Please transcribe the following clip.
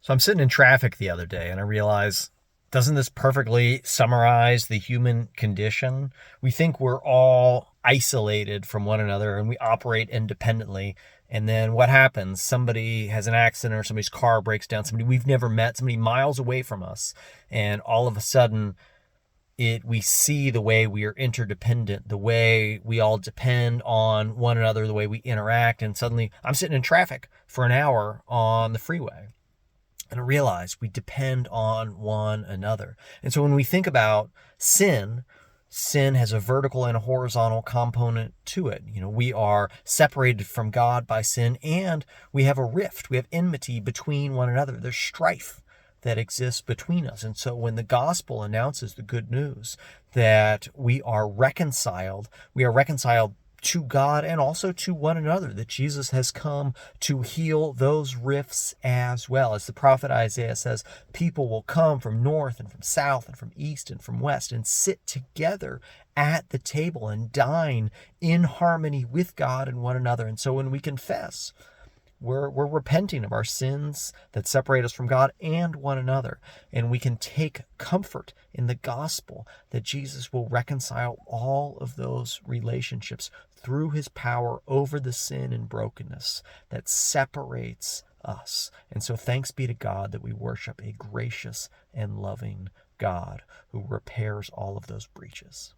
So I'm sitting in traffic the other day and I realize, doesn't this perfectly summarize the human condition? We think we're all isolated from one another and we operate independently. And then what happens? Somebody has an accident or somebody's car breaks down, somebody we've never met, somebody miles away from us. And all of a sudden, we see the way we are interdependent, the way we all depend on one another, the way we interact. And suddenly I'm sitting in traffic for an hour on the freeway and realize we depend on one another. And so when we think about sin, sin has a vertical and a horizontal component to it. We are separated from God by sin, and we have a rift. We have enmity between one another. There's strife that exists between us. And so when the gospel announces the good news that we are reconciled to God and also to one another, that Jesus has come to heal those rifts as well. As the prophet Isaiah says, people will come from north and from south and from east and from west and sit together at the table and dine in harmony with God and one another. And so when we confess, we're repenting of our sins that separate us from God and one another. And we can take comfort in the gospel that Jesus will reconcile all of those relationships through his power over the sin and brokenness that separates us. And so thanks be to God that we worship a gracious and loving God who repairs all of those breaches.